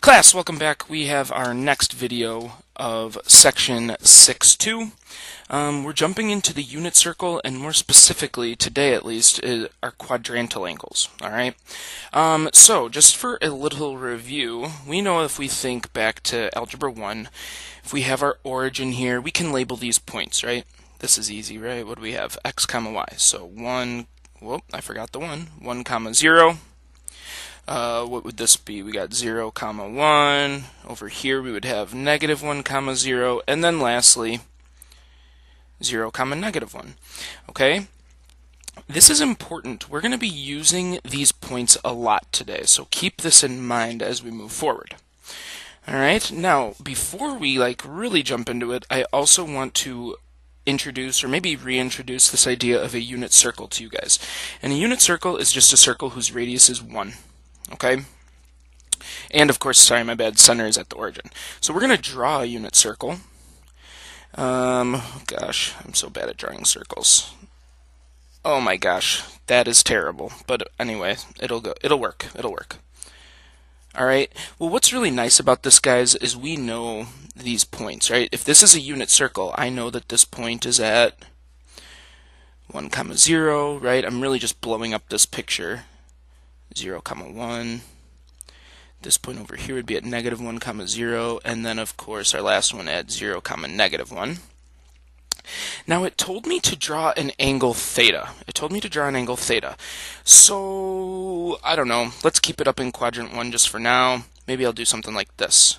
Class, welcome back. We have our next video of section 6.2. We're jumping into the unit circle, and more specifically, today at least, are quadrantal angles. Alright? So, just for a little review, we know if we think back to Algebra 1, if we have our origin here, we can label these points, right? This is easy, right? What do we have? X, comma, Y. So 1, whoop, I forgot the 1 comma 0. What would this be? We got 0, comma 1. Over here we would have negative 1, comma 0. And then lastly, 0, comma negative 1. Okay? This is important. We're going to be using these points a lot today, so keep this in mind as we move forward. Alright, now, before we really jump into it, I also want to introduce, or maybe reintroduce, this idea of a unit circle to you guys. And a unit circle is just a circle whose radius is 1. Okay? And of course, sorry, my bad, center is at the origin. So we're going to draw a unit circle. Gosh, I'm so bad at drawing circles. Oh my gosh, that is terrible. But anyway, it'll work. Alright, well what's really nice about this, guys, is we know these points, right? If this is a unit circle, I know that this point is at 1, comma 0, right? I'm really just blowing up this picture. 0, comma 1. This point over here would be at negative 1, comma 0, and then of course our last one at 0, comma negative 1. Now it told me to draw an angle theta. So, I don't know, let's keep it up in quadrant 1 just for now. Maybe I'll do something like this.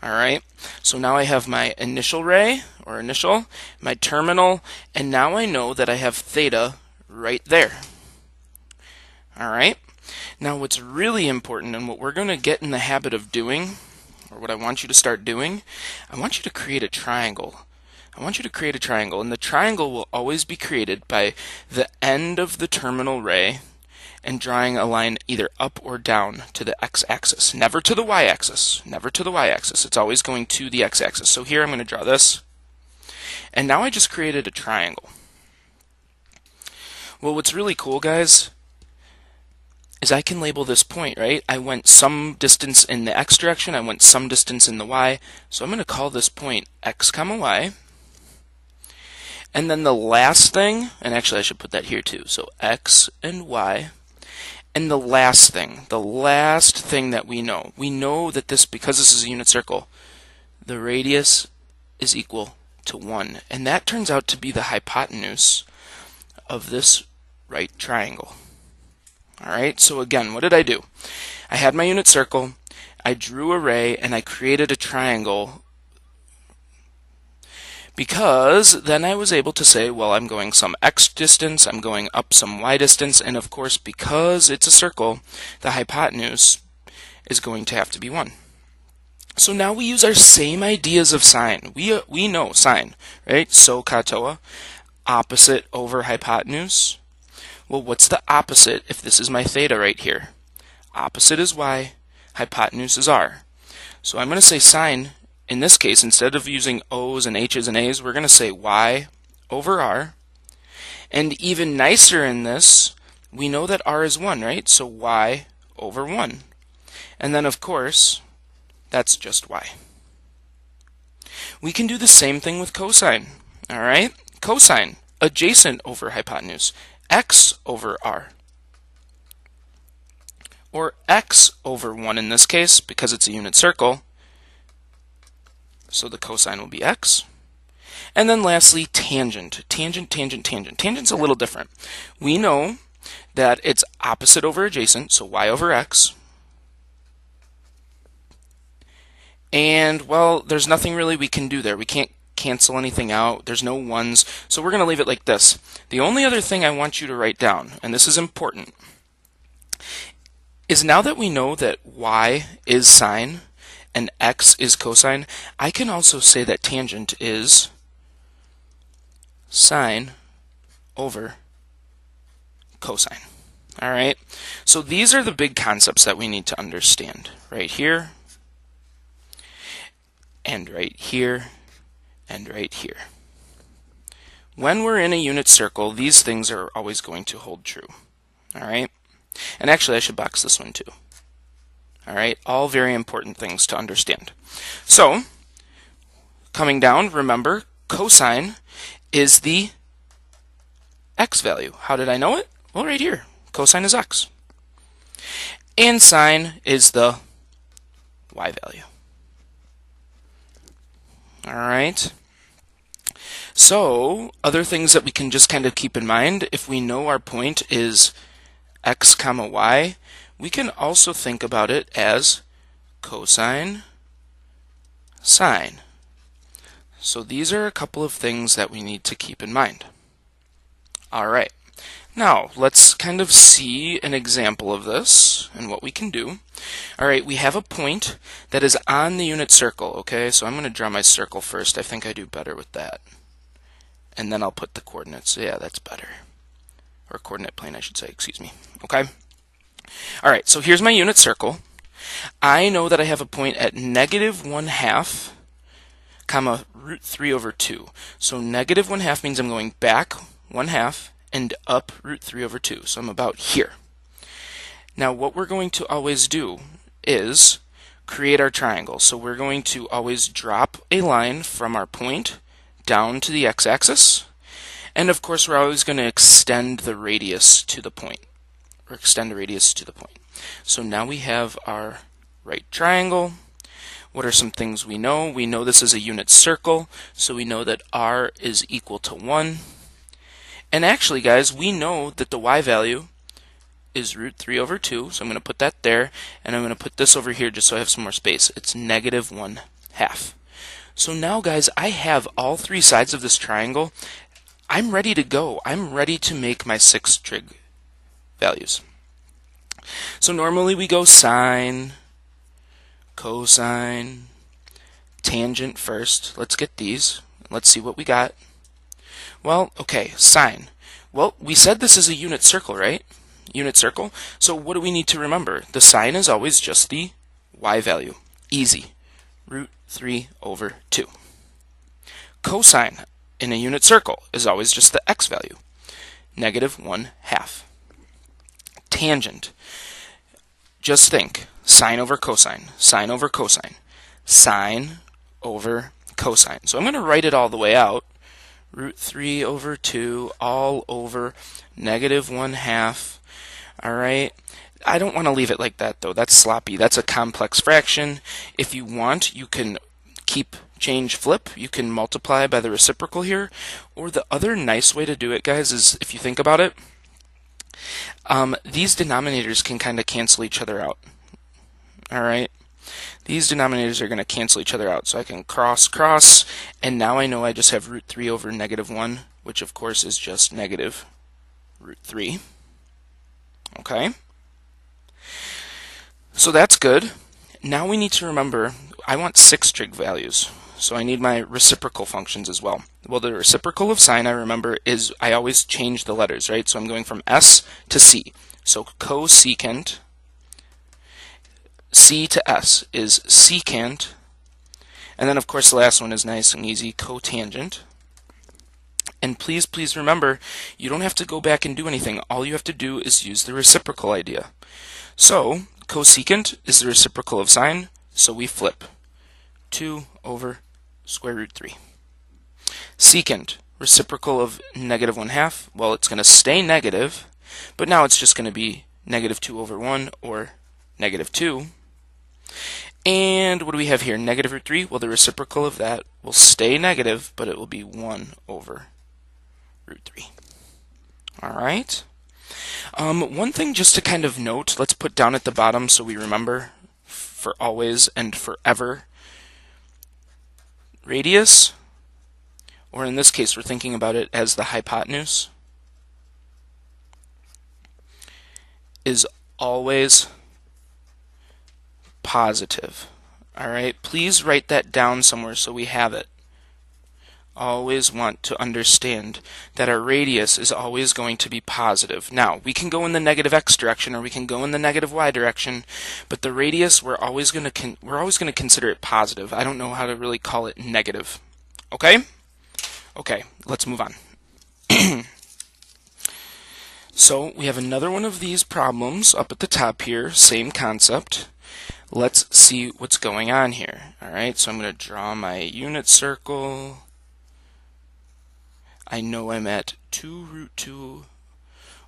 Alright, so now I have my initial ray, or initial, my terminal, and now I know that I have theta right there. Alright, now what's really important, and what we're going to get in the habit of doing, or what I want you to start doing, I want you to create a triangle. And the triangle will always be created by the end of the terminal ray and drawing a line either up or down to the x-axis. Never to the y-axis. It's always going to the x-axis. So here I'm going to draw this. And now I just created a triangle. Well, what's really cool, guys, is I can label this point, right? I went some distance in the x direction, I went some distance in the y, so I'm going to call this point x, comma y. And then the last thing, and actually I should put that here too, so x and y. And the last thing that we know that this, because this is a unit circle, the radius is equal to 1. And that turns out to be the hypotenuse of this right triangle. Alright, so again, what did I do? I had my unit circle, I drew a ray, and I created a triangle, because then I was able to say, well, I'm going some x distance, I'm going up some y distance, and of course, because it's a circle, the hypotenuse is going to have to be 1. So now we use our same ideas of sine. We know sine, right? So katoa, opposite over hypotenuse. Well, what's the opposite if this is my theta right here? Opposite is y, hypotenuse is r. So I'm going to say sine, in this case, instead of using O's and H's and A's, we're going to say y over r. And even nicer in this, we know that r is 1, right? So y over 1. And then, of course, that's just y. We can do the same thing with cosine, all right? Cosine, adjacent over hypotenuse, x over r. Or x over 1 in this case, because it's a unit circle. So the cosine will be x. And then lastly, tangent. Tangent's a little different. We know that it's opposite over adjacent, so y over x. And, well, there's nothing really we can do there. We can't cancel anything out. There's no ones. So we're going to leave it like this. The only other thing I want you to write down, and this is important, is now that we know that y is sine, and x is cosine, I can also say that tangent is sine over cosine. Alright? So these are the big concepts that we need to understand. Right here, and right here, and right here. When we're in a unit circle, these things are always going to hold true. Alright? And actually, I should box this one too. All right, all very important things to understand. So, coming down, remember, cosine is the x value. How did I know it? Well, right here. Cosine is x. And sine is the y value. All right. So, other things that we can just kind of keep in mind, if we know our point is x comma y, we can also think about it as cosine, sine. So these are a couple of things that we need to keep in mind. All right. Now, let's kind of see an example of this and what we can do. All right, we have a point that is on the unit circle, okay? So I'm going to draw my circle first. I think I do better with that. And then I'll put the coordinates. Yeah, that's better. Or coordinate plane, I should say, excuse me. Okay? All right, so here's my unit circle. I know that I have a point at -1/2, comma, root 3 over 2. So -1/2 means I'm going back 1/2 and up root 3 over 2. So I'm about here. Now what we're going to always do is create our triangle. So we're going to always drop a line from our point down to the x-axis. And of course we're always going to extend the radius to the point. Or extend the radius to the point. So now we have our right triangle. What are some things we know? We know this is a unit circle, so we know that r is equal to 1. And actually, guys, we know that the y value is root 3 over 2, so I'm going to put that there, and I'm going to put this over here just so I have some more space. It's -1/2. So now, guys, I have all three sides of this triangle. I'm ready to go. I'm ready to make my 6 trig values. So normally we go sine, cosine, tangent first. Let's get these. Let's see what we got. Well, okay, sine. Well, we said this is a unit circle, right? Unit circle. So what do we need to remember? The sine is always just the y value. Easy. Root 3 over 2. Cosine in a unit circle is always just the x value. -1/2. Tangent. Just think. Sine over cosine. Sine over cosine. Sine over cosine. So I'm going to write it all the way out. Root 3 over 2 all over -1/2. All right. I don't want to leave it like that, though. That's sloppy. That's a complex fraction. If you want, you can change, flip. You can multiply by the reciprocal here. Or the other nice way to do it, guys, is if you think about it, these denominators can kind of cancel each other out. All right. These denominators are going to cancel each other out. So I can cross, cross, and now I know I just have root 3 over -1, which of course is just negative root 3. Okay? So that's good. Now we need to remember, I want 6 trig values. So I need my reciprocal functions as well. Well, the reciprocal of sine, I remember, is I always change the letters, right? So I'm going from S to C. So cosecant, C to S is secant, and then of course the last one is nice and easy, cotangent. And please, please remember, you don't have to go back and do anything. All you have to do is use the reciprocal idea. So cosecant is the reciprocal of sine, so we flip 2 over square root 3. Secant, reciprocal of -1/2, well, it's going to stay negative, but now it's just going to be -2 over 1 or -2. And what do we have here? Negative root 3. Well, the reciprocal of that will stay negative, but it will be 1 over root 3. All right. One thing just to kind of note, let's put down at the bottom so we remember for always and forever. Radius, or in this case, we're thinking about it as the hypotenuse, is always positive. All right, please write that down somewhere so we have it. Always want to understand that our radius is always going to be positive. Now, we can go in the negative x direction or we can go in the negative y direction, but the radius we're always going to consider it positive. I don't know how to really call it negative. Okay? Okay, let's move on. So we have another one of these problems up at the top here, same concept. let's see what's going on here. Alright, so I'm going to draw my unit circle. I know I'm at 2 root 2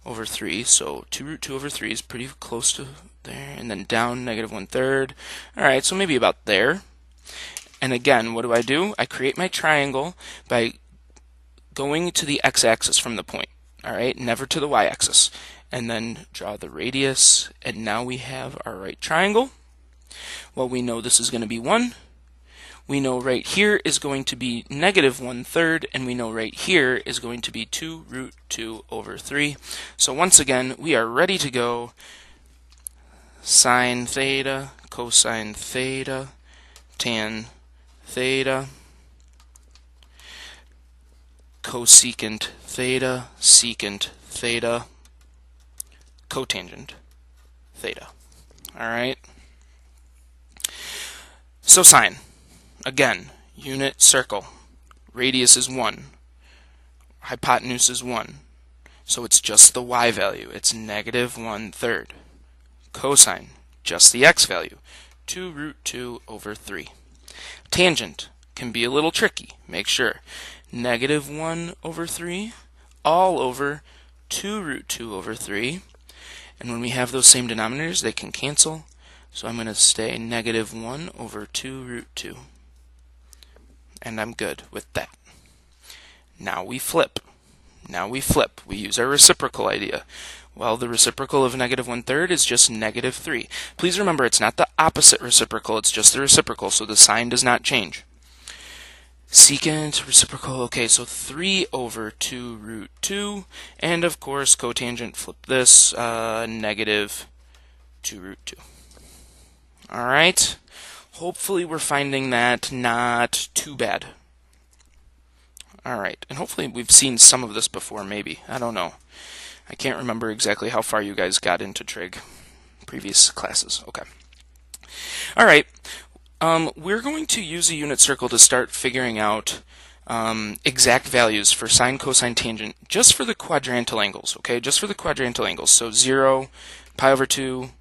over 3, so 2 root 2 over 3 is pretty close to there, and then down negative 1/3. Alright, so maybe about there. And again, what do? I create my triangle by going to the x-axis from the point. Alright, never to the y-axis. And then draw the radius, and now we have our right triangle. Well, we know this is going to be 1. We know right here is going to be negative 1/3, and we know right here is going to be 2 root 2 over 3. So once again, we are ready to go. Sine theta, cosine theta, tan theta, cosecant theta, secant theta, cotangent theta. Alright? So sine. Again, unit circle. Radius is 1. Hypotenuse is 1. So it's just the y value. It's negative 1/3. Cosine, just the x value. 2 root 2 over 3. Tangent can be a little tricky. Make sure. Negative 1 over 3 all over 2 root 2 over 3. And when we have those same denominators, they can cancel. So I'm going to stay negative 1 over 2 root 2. And I'm good with that. Now we flip. We use our reciprocal idea. Well, the reciprocal of negative 1/3 is just negative 3. Please remember, it's not the opposite reciprocal, it's just the reciprocal, so the sign does not change. Secant, reciprocal, okay, so 3 over 2 root 2, and of course, cotangent, flip this, negative 2 root 2. Alright? Hopefully we're finding that not too bad. Alright, and hopefully we've seen some of this before, maybe. I don't know. I can't remember exactly how far you guys got into trig. Previous classes. Okay. Alright, we're going to use a unit circle to start figuring out exact values for sine, cosine, tangent, just for the quadrantal angles, okay? Just for the quadrantal angles. So 0, pi over 2,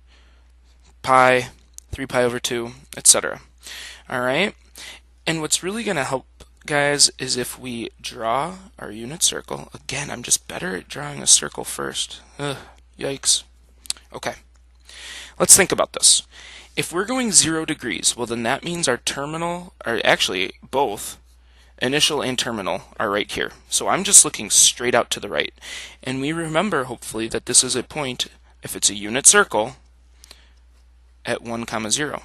pi, 3 pi over 2, etc. Alright? And what's really going to help, guys, is if we draw our unit circle. Again, I'm just better at drawing a circle first. Ugh, yikes. Okay. Let's think about this. If we're going 0 degrees, well then that means our terminal, or actually both, initial and terminal, are right here. So I'm just looking straight out to the right. And we remember, hopefully, that this is a point, if it's a unit circle, at 1, 0.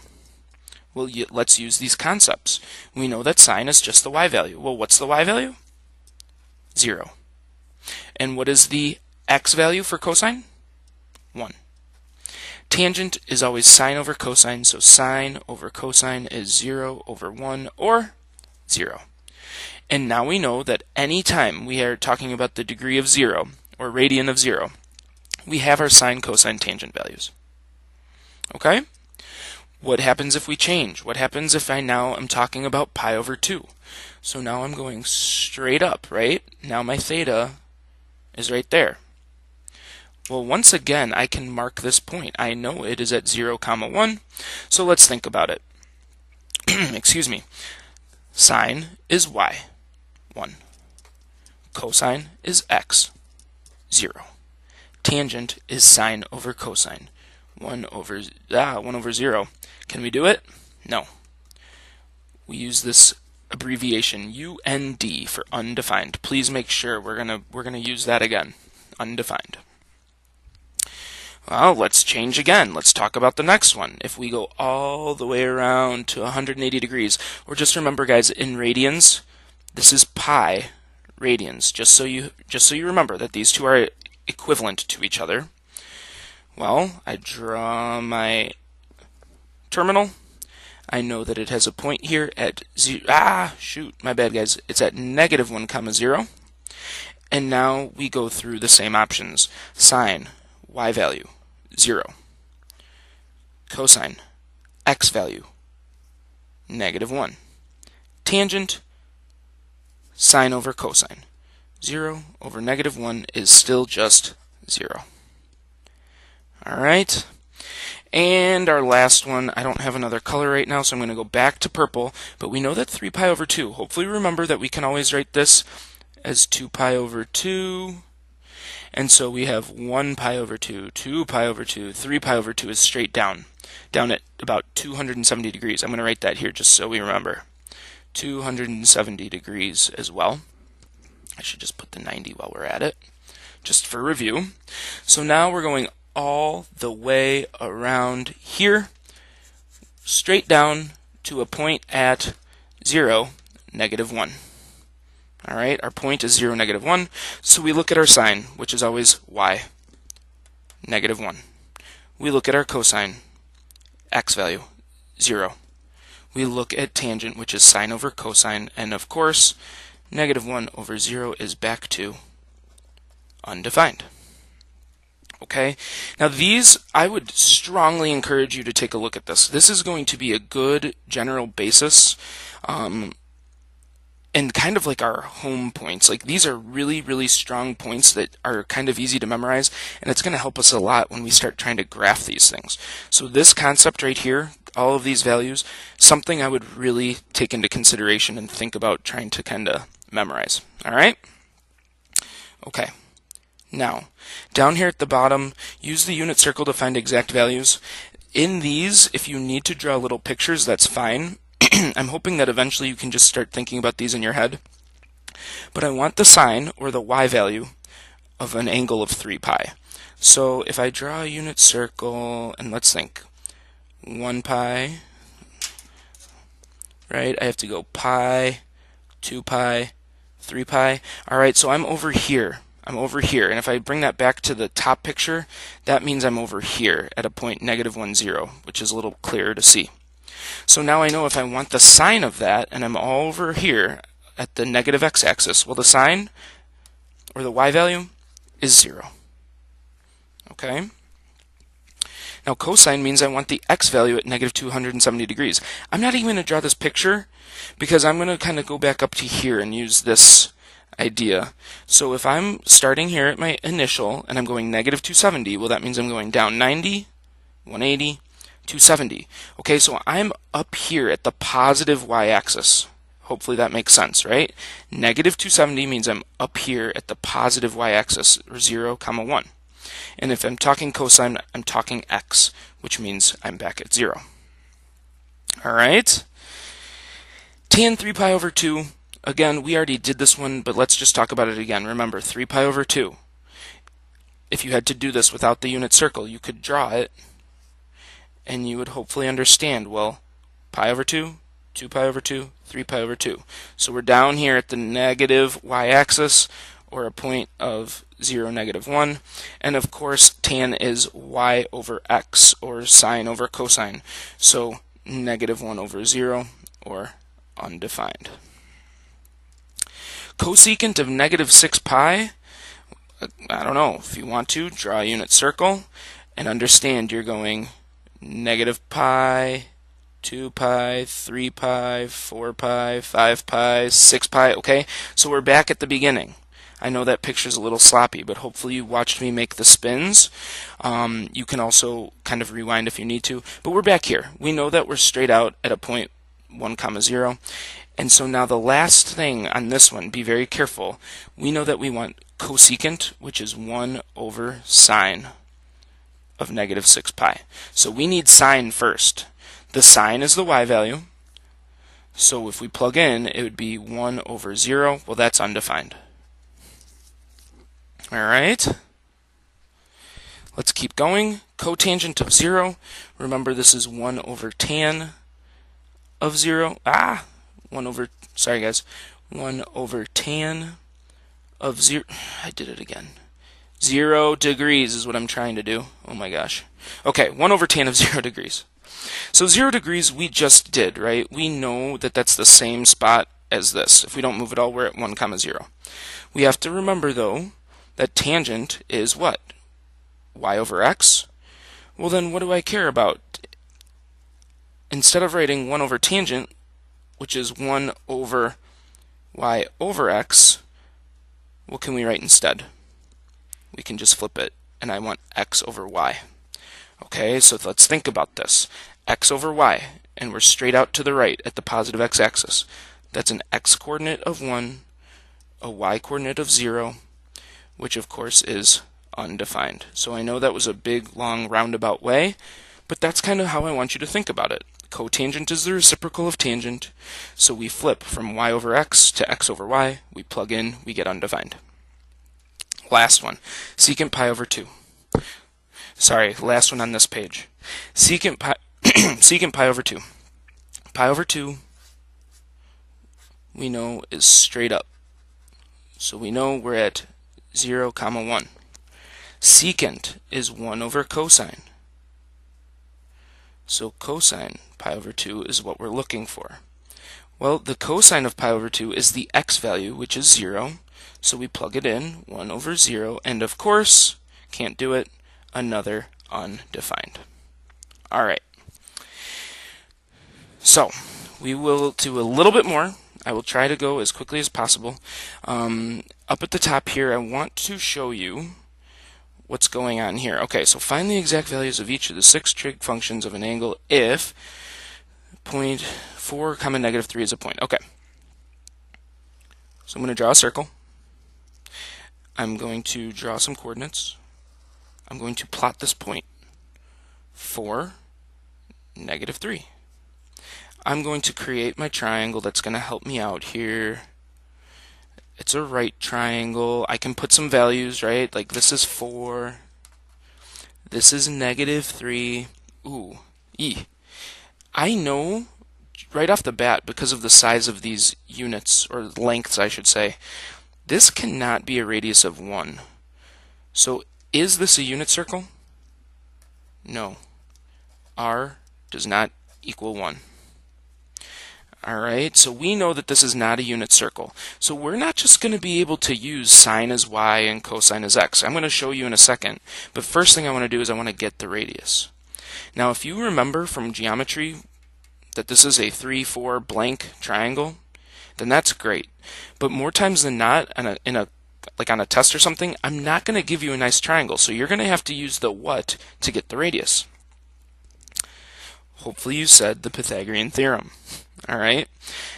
Well, let's use these concepts. We know that sine is just the y value. Well, what's the y value? 0. And what is the x value for cosine? 1. Tangent is always sine over cosine, so sine over cosine is 0 over 1, or 0. And now we know that any time we are talking about the degree of 0, or radian of 0, we have our sine, cosine, tangent values. Okay? What happens if we change? What happens if I now am talking about pi over 2? So now I'm going straight up, right? Now my theta is right there. Well, once again, I can mark this point. I know it is at 0, 1. So let's think about it. Excuse me. Sine is y, 1. Cosine is x, 0. Tangent is sine over cosine, 1 over 0. Can we do it? No. We use this abbreviation UND for undefined. Please make sure we're gonna use that again. Undefined. Well, let's change again. Let's talk about the next one. If we go all the way around to 180 degrees, or just remember, guys, in radians, this is pi radians. Just so you remember that these two are equivalent to each other. Well, I draw my terminal. I know that it has a point here at 0. Shoot, my bad, guys. It's at negative 1, 0. And now we go through the same options. Sine, y value, 0. Cosine, x value, negative 1. Tangent, sine over cosine. 0 over negative 1 is still just 0. Alright? And our last one, I don't have another color right now, so I'm going to go back to purple, but we know that 3 pi over 2. Hopefully remember that we can always write this as 2 pi over 2. And so we have 1 pi over 2, 2 pi over 2, 3 pi over 2 is straight down at about 270 degrees. I'm going to write that here just so we remember. 270 degrees as well. I should just put the 90 while we're at it, just for review. So now we're going all the way around here, straight down to a point at 0, -1. All right, our point is 0, -1. So we look at our sine, which is always y, -1. We look at our cosine, x value, 0. We look at tangent, which is sine over cosine, and of course, -1 over 0 is back to undefined. Okay, now these, I would strongly encourage you to take a look at this. This is going to be a good general basis, and kind of like our home points. Like, these are really, really strong points that are kind of easy to memorize, and it's going to help us a lot when we start trying to graph these things. So this concept right here, all of these values, something I would really take into consideration and think about trying to kind of memorize. All right? Okay. Now, down here at the bottom, use the unit circle to find exact values. In these, if you need to draw little pictures, that's fine. I'm hoping that eventually you can just start thinking about these in your head. But I want the sine, or the y value, of an angle of 3 pi. So if I draw a unit circle, and let's think, 1 pi, right? I have to go pi, 2 pi, 3 pi. All right, so I'm over here. I'm over here, and if I bring that back to the top picture, that means I'm over here at a point -1, 0, which is a little clearer to see. So now I know if I want the sine of that, and I'm all over here at the negative x-axis, well, the sine, or the y value, is 0. Okay? Now cosine means I want the x value at -270 degrees. I'm not even going to draw this picture, because I'm going to kind of go back up to here and use this idea. So if I'm starting here at my initial, and I'm going -270, well, that means I'm going down 90, 180, 270. Okay, so I'm up here at the positive y-axis. Hopefully that makes sense, right? -270 means I'm up here at the positive y-axis, or 0, 1. And if I'm talking cosine, I'm talking x, which means I'm back at 0. All right? Tan 3 pi over 2. Again, we already did this one, but let's just talk about it again. Remember, 3 pi over 2. If you had to do this without the unit circle, you could draw it, and you would hopefully understand, well, pi over 2, 2 pi over 2, 3 pi over 2. So we're down here at the negative y-axis, or a point of 0, -1. And of course, tan is y over x, or sine over cosine. So -1 over 0, or undefined. Cosecant of -6 pi, I don't know, if you want to, draw a unit circle, and understand you're going -pi, 2 pi, 3 pi, 4 pi, 5 pi, 6 pi, okay? So we're back at the beginning. I know that picture's a little sloppy, but hopefully you watched me make the spins. You can also kind of rewind if you need to. But we're back here. We know that we're straight out at a point 1, 0. And so now the last thing on this one, be very careful. We know that we want cosecant, which is 1 over sine of -6 pi. So we need sine first. The sine is the y value. So if we plug in, it would be 1 over 0. Well, that's undefined. All right. Let's keep going. Cotangent of 0. Remember, this is 1 over tan of 0. 1 over, sorry guys, 1 over tan of 0. I did it again. 0 degrees is what I'm trying to do. Oh my gosh. Okay, 1 over tan of 0 degrees. So 0 degrees we just did, right? We know that that's the same spot as this. If we don't move at all, we're at 1, 0. We have to remember, though, that tangent is what? Y over x? Well, then what do I care about? Instead of writing 1 over tangent, which is 1 over y over x, what can we write instead? We can just flip it, and I want x over y. Okay, so let's think about this. X over y, and we're straight out to the right at the positive x-axis. That's an x-coordinate of 1, a y-coordinate of 0, which of course is undefined. So I know that was a big, long, roundabout way, but that's kind of how I want you to think about it. Cotangent is the reciprocal of tangent, so we flip from y over x to x over y, we plug in, we get undefined. Last one, secant pi over 2. Sorry, last one on this page. Secant pi, secant pi over 2. Pi over 2, we know, is straight up. So we know we're at 0, 1. Secant is 1 over cosine. So cosine pi over 2 is what we're looking for. Well, the cosine of pi over 2 is the x value, which is 0. So we plug it in, 1 over 0, and of course, can't do it, another undefined. All right. So we will do a little bit more. I will try to go as quickly as possible. Up at the top here, I want to show you what's going on here. Okay, so find the exact values of each of the 6 trig functions of an angle if 0.4, -3 is a point. Okay. So I'm going to draw a circle. I'm going to draw some coordinates. I'm going to plot this point. 4, -3. I'm going to create my triangle that's going to help me out here. It's a right triangle. I can put some values, right? Like this is 4. This is -3. Ooh, E. I know right off the bat, because of the size of these units, or lengths I should say, this cannot be a radius of 1. So is this a unit circle? No. R does not equal 1. Alright, so we know that this is not a unit circle. So we're not just going to be able to use sine as y and cosine as x. I'm going to show you in a second. But first thing I want to do is I want to get the radius. Now if you remember from geometry that this is a 3, 4 blank triangle, then that's great. But more times than not, like on a test or something, I'm not going to give you a nice triangle. So you're going to have to use the what to get the radius. Hopefully you said the Pythagorean theorem. Alright,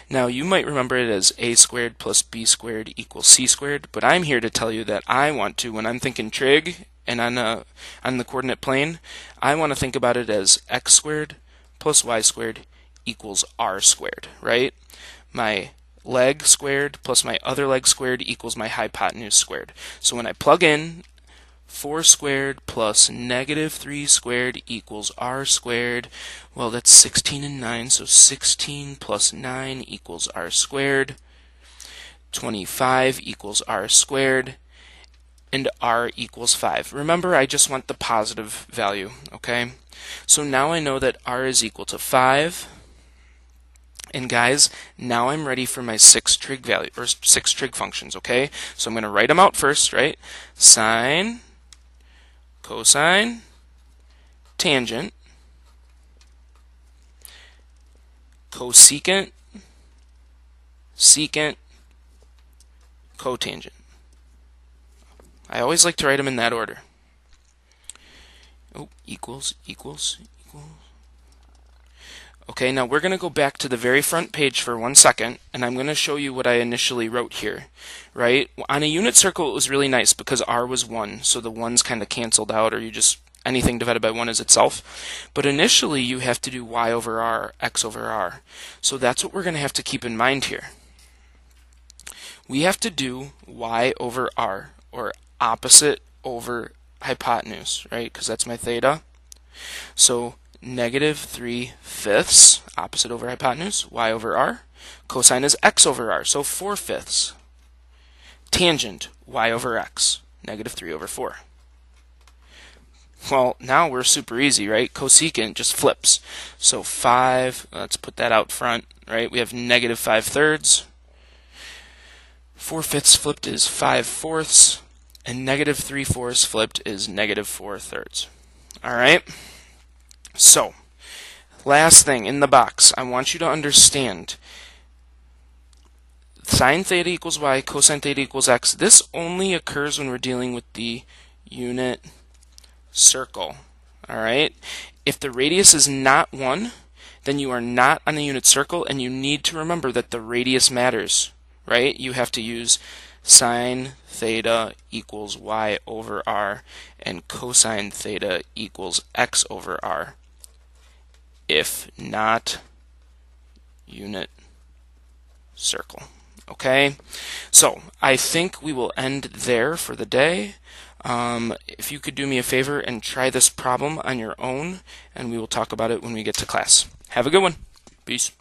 now you might remember it as a squared plus b squared equals c squared, but I'm here to tell you that I want to, when I'm thinking trig and on the coordinate plane, I want to think about it as x squared plus y squared equals r squared, right? My leg squared plus my other leg squared equals my hypotenuse squared. So when I plug in 4 squared plus -3 squared equals r squared. Well, that's 16 and 9, so 16 plus 9 equals r squared. 25 equals r squared. And r equals 5. Remember, I just want the positive value, okay? So now I know that r is equal to 5. And guys, now I'm ready for my 6 trig value, or 6 trig functions, okay? So I'm going to write them out first, right? Sine, cosine, tangent, cosecant, secant, cotangent. I always like to write them in that order. Oh, equals. Okay, now we're going to go back to the very front page for 1 second, and I'm going to show you what I initially wrote here, right? On a unit circle, it was really nice because r was 1, so the 1's kind of canceled out, or you just, anything divided by 1 is itself. But initially, you have to do y over r, x over r. So that's what we're going to have to keep in mind here. We have to do y over r, or opposite over hypotenuse, right? Because that's my theta. So -3/5, opposite over hypotenuse, y over r. Cosine is x over r, so 4/5. Tangent, y over x, -3/4. Well, now we're super easy, right? Cosecant just flips. So 5, let's put that out front, right? We have -5/3. 4/5 flipped is 5/4, and -3/4 flipped is -4/3. All right? So, last thing in the box, I want you to understand sine theta equals y, cosine theta equals x. This only occurs when we're dealing with the unit circle. All right. If the radius is not 1, then you are not on a unit circle, and you need to remember that the radius matters, right? You have to use sine theta equals y over r and cosine theta equals x over r. If not unit circle. Okay, so I think we will end there for the day. If you could do me a favor and try this problem on your own, and we will talk about it when we get to class. Have a good one. Peace.